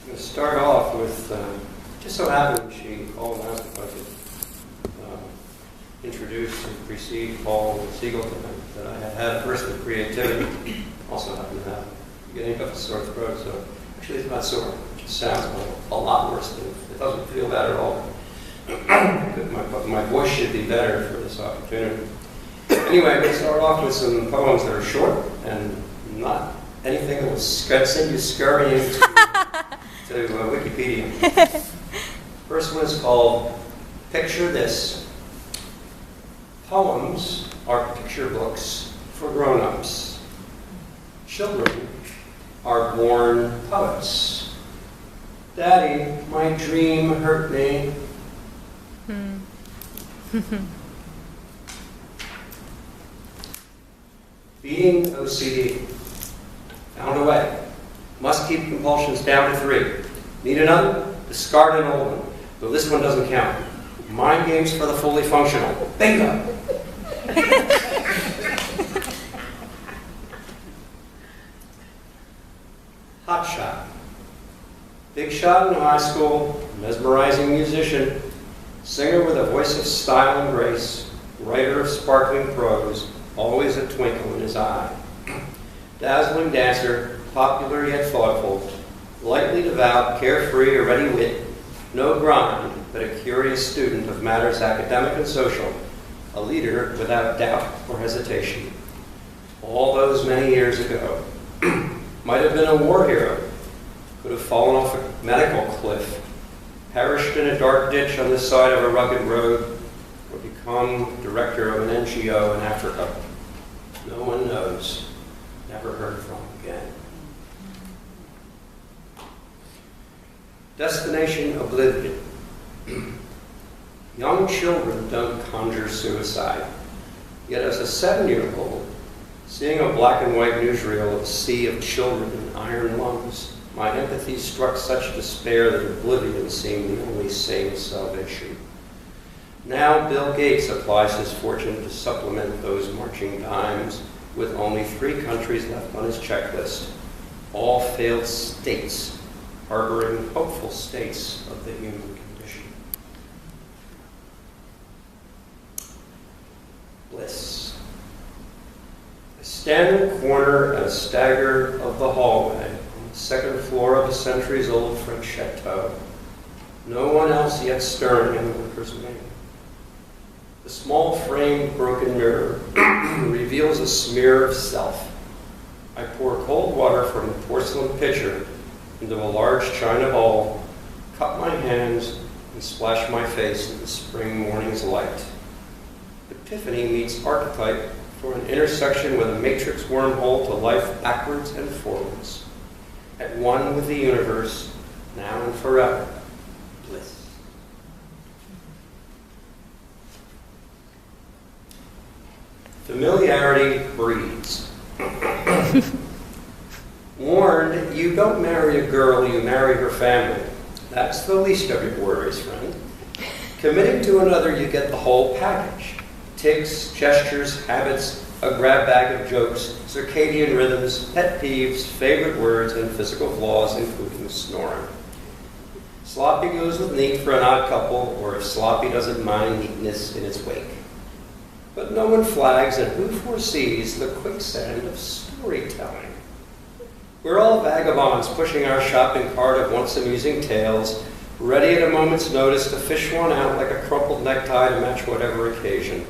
going to start off with, just so happened she called and asked if I could introduce and precede Paul Siegelton, that I had a burst of creativity. Also happened to have getting up a sore throat, so actually it's not sore. It just sounds a lot worse than it doesn't feel bad at all. My voice should be better for this opportunity. Anyway, I'm going to start off with some poems that are short and not anything that will send you scurrying to Wikipedia. First one is called Picture This. Poems are picture books for grown-ups. Children are born poets. Daddy, my dream hurt me. Beating OCD. Found a way. Must keep compulsions down to 3. Need another? Discard an old one. Though this one doesn't count. Mind games for the fully functional. Bingo! Hot shot. Big shot in high school, mesmerizing musician, singer with a voice of style and grace, writer of sparkling prose, always a twinkle in his eye. Dazzling dancer, popular yet thoughtful, lightly devout, carefree, a ready wit, no grind, but a curious student of matters academic and social, a leader without doubt or hesitation. All those many years ago, might have been a war hero, could have fallen off a medical cliff, perished in a dark ditch on the side of a rugged road, or become director of an NGO in Africa. No one knows, never heard from again. Destination Oblivion. Young children don't conjure suicide. Yet as a 7-year-old, seeing a black and white newsreel of a sea of children in iron lungs, my empathy struck such despair that oblivion seemed the only sane salvation. Now Bill Gates applies his fortune to supplement those marching dimes with only 3 countries left on his checklist, all failed states harboring hopeful states of the human condition. Bliss. I stand in the corner and stagger of the hallway on the 2nd floor of a centuries-old French chateau. No one else yet stirring in the workers' wing. The small framed broken mirror reveals a smear of self. I pour cold water from a porcelain pitcher into a large china bowl, cup my hands, and splash my face in the spring morning's light. Epiphany meets archetype for an intersection with a matrix wormhole to life backwards and forwards. At one with the universe, now and forever. Bliss. Familiarity breeds. Warned, you don't marry a girl, you marry her family. That's the least of your worries, friend. Committing to another, you get the whole package. Tics, gestures, habits, a grab bag of jokes, circadian rhythms, pet peeves, favorite words, and physical flaws, including snoring. Sloppy goes with neat for an odd couple, or if sloppy doesn't mind neatness in its wake. But no one flags, and who foresees the quicksand of storytelling? We're all vagabonds pushing our shopping cart of once amusing tales, ready at a moment's notice to fish one out like a crumpled necktie to match whatever occasion.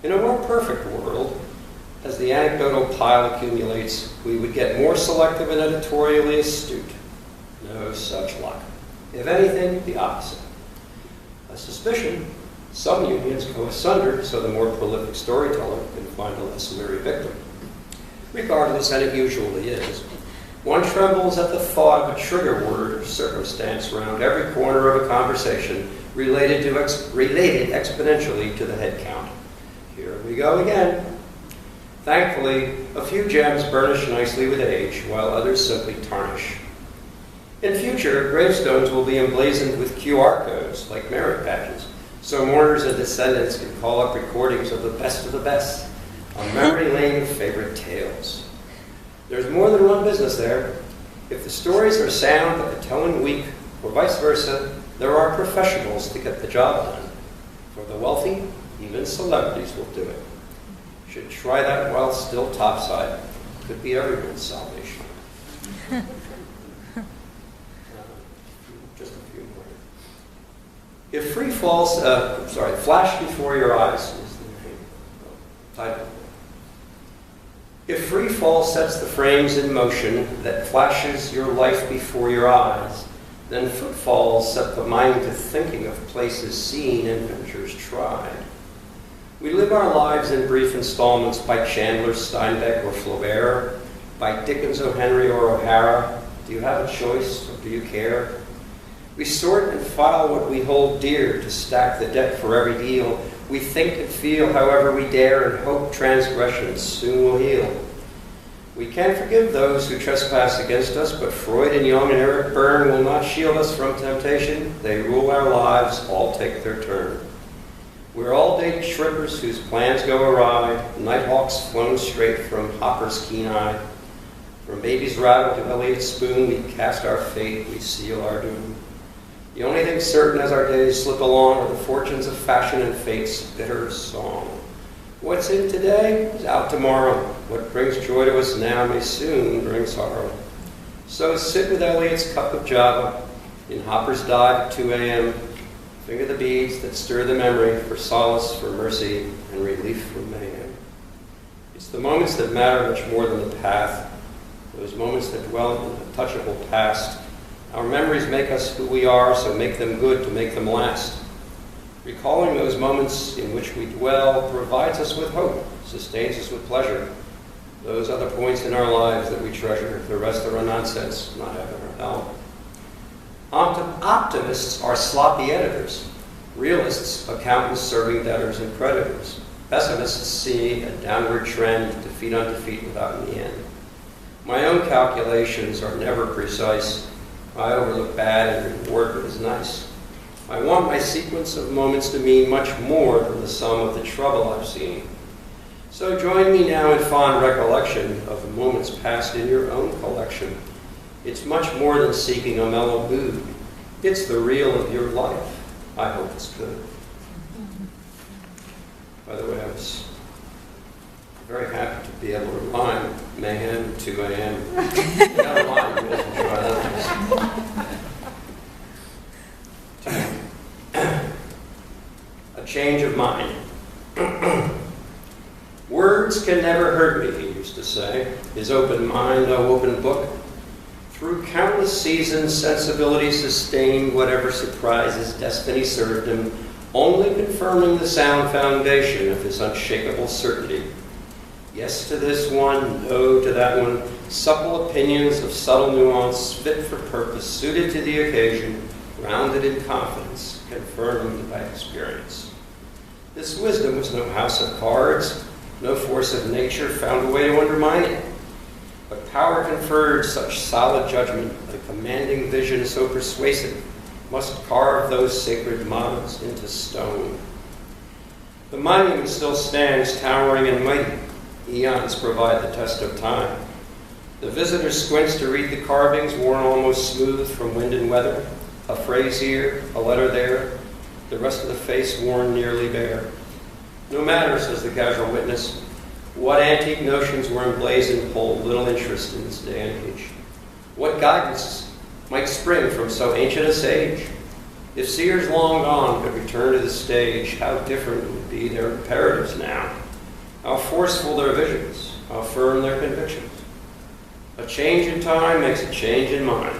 In a more perfect world, as the anecdotal pile accumulates, we would get more selective and editorially astute. No such luck. If anything, the opposite. A suspicion, some unions go asunder so the more prolific storyteller can find a less weary victim. Regardless, and it usually is, one trembles at the thought of a trigger word or circumstance around every corner of a conversation related exponentially to the head count. Here we go again. Thankfully, a few gems burnish nicely with age, while others simply tarnish. In future, gravestones will be emblazoned with QR codes, like merit badges, so mourners and descendants can call up recordings of the best, a memory lane of favorite tales. There's more than one business there. If the stories are sound but the telling weak, or vice versa, there are professionals to get the job done. For the wealthy, even celebrities will do it. Should try that while still topside. Could be everyone's salvation. Just a few more. If free falls, flash before your eyes is the title. If free fall sets the frames in motion that flashes your life before your eyes, then footfalls set the mind to thinking of places seen and ventures tried. We live our lives in brief installments by Chandler, Steinbeck, or Flaubert, by Dickens, O. Henry, or O'Hara. Do you have a choice, or do you care? We sort and file what we hold dear to stack the deck for every deal. We think and feel however we dare and hope transgressions soon will heal. We can forgive those who trespass against us, but Freud and Jung and Eric Byrne will not shield us from temptation. They rule our lives, all take their turn. We're all-day shrimpers whose plans go awry, nighthawks flown straight from Hopper's keen eye. From baby's rattle to Eliot's spoon, we cast our fate, we seal our doom. The only thing certain as our days slip along are the fortunes of fashion and fate's bitter song. What's in today is out tomorrow. What brings joy to us now may soon bring sorrow. So sit with Eliot's cup of Java in Hopper's dive at 2 a.m. Finger the beads that stir the memory for solace, for mercy, and relief from mayhem. It's the moments that matter much more than the path, those moments that dwell in the touchable past. Our memories make us who we are, so make them good to make them last. Recalling those moments in which we dwell provides us with hope, sustains us with pleasure. Those are the points in our lives that we treasure. The rest are a nonsense, not heaven or hell. Optimists are sloppy editors. Realists, accountants serving debtors and creditors. Pessimists see a downward trend, defeat on defeat without an end. My own calculations are never precise. I overlook bad and reward what is nice. I want my sequence of moments to mean much more than the sum of the trouble I've seen. So join me now in fond recollection of the moments passed in your own collection. It's much more than seeking a mellow mood. It's the real of your life. I hope it's good. By the way, I was very happy to be able to rhyme mayhem, 2 a.m. Got a line, you guys can try that. A change of mind. Words can never hurt me, he used to say. His open mind, no open book. Through countless seasons, sensibility sustained whatever surprises destiny served him, only confirming the sound foundation of his unshakable certainty. Yes to this one, no to that one, supple opinions of subtle nuance, fit for purpose, suited to the occasion, grounded in confidence, confirmed by experience. This wisdom was no house of cards, no force of nature found a way to undermine it. But power conferred such solid judgment, a commanding vision so persuasive, must carve those sacred mottos into stone. The monument still stands towering and mighty. Eons provide the test of time. The visitor squints to read the carvings worn almost smooth from wind and weather. A phrase here, a letter there, the rest of the face worn nearly bare. No matter, says the casual witness, what antique notions were emblazoned hold little interest in this day and age. What guidance might spring from so ancient a sage? If seers long gone could return to the stage, how different would be their imperatives now? How forceful their visions, how firm their convictions. A change in time makes a change in mind.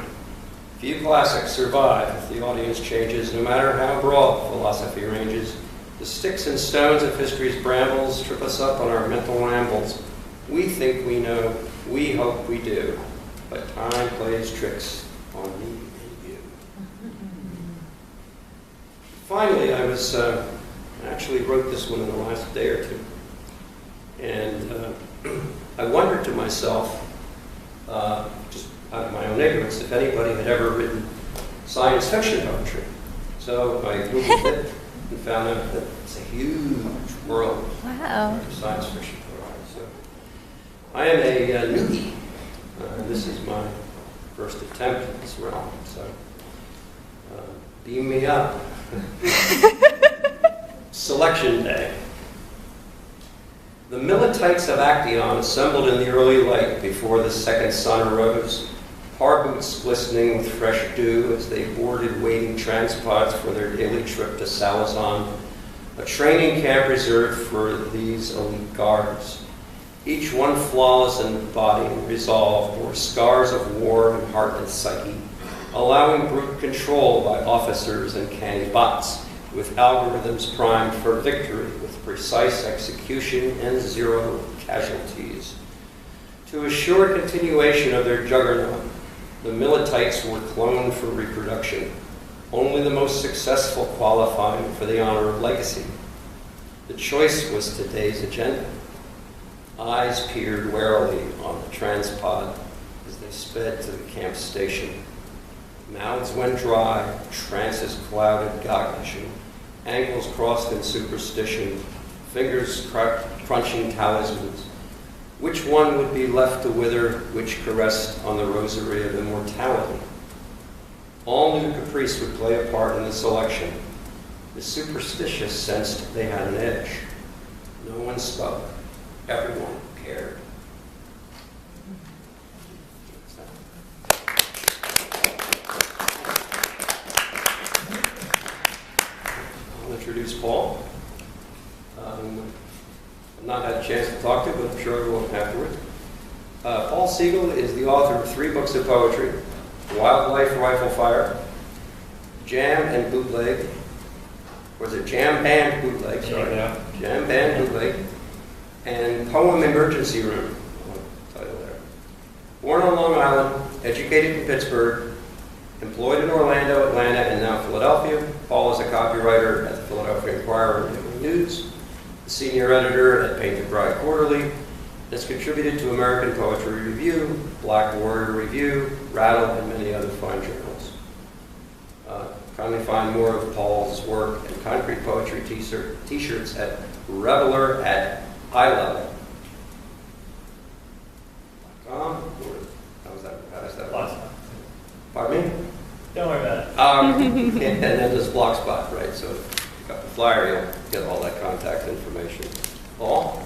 Few classics survive if the audience changes, no matter how broad philosophy ranges. The sticks and stones of history's brambles trip us up on our mental rambles. We think we know, we hope we do, but time plays tricks on me and you. Finally, I actually wrote this one in the last day or two. And I wondered to myself, just out of my own ignorance, if anybody had ever written science fiction poetry. So I Googled it and found out that it's a huge world of science fiction poetry. So I am a newbie. This is my first attempt in this realm. So, beam me up. Selection day. The Militites of Actaeon assembled in the early light before the second sun arose, par boots glistening with fresh dew as they boarded waiting transpods for their daily trip to Salazan, a training camp reserved for these elite guards. Each one flawless in body and resolve, bore scars of war in heart and psyche, allowing brute control by officers and canny bots, with algorithms primed for victory, with precise execution and zero casualties. To assure continuation of their juggernaut, the Militites were cloned for reproduction, only the most successful qualifying for the honor of legacy. The choice was today's agenda. Eyes peered warily on the transpod as they sped to the camp station. Mouths went dry, trances clouded cognition, ankles crossed in superstition, fingers crunching talismans. Which one would be left to wither, which caressed on the rosary of immortality? All knew caprice would play a part in the selection. The superstitious sensed they had an edge. No one spoke. Everyone cared. I'll introduce Paul. I've not had a chance to talk to, but I'm sure I will afterwards. Paul Siegel is the author of 3 books of poetry: Wildlife Rifle Fire, Jam and Bootleg, or is it Jam Band Bootleg? Sorry. Yeah. Jam Band Bootleg, and Poem Emergency Room. Title there. Born on Long Island, educated in Pittsburgh, employed in Orlando, Atlanta, and now Philadelphia. Paul is a copywriter at the Philadelphia Inquirer and Daily News, the senior editor at Painted Bride Quarterly, has contributed to American Poetry Review, Black Warrior Review, Rattle, and many other fine journals. Kindly find more of Paul's work and concrete poetry t-shirts at Reveler at iLevel.com. How's that? Blogspot. Pardon me? Don't worry about it. And then there's Blogspot, right? So if you got the flyer, you'll get all that contact information. Paul?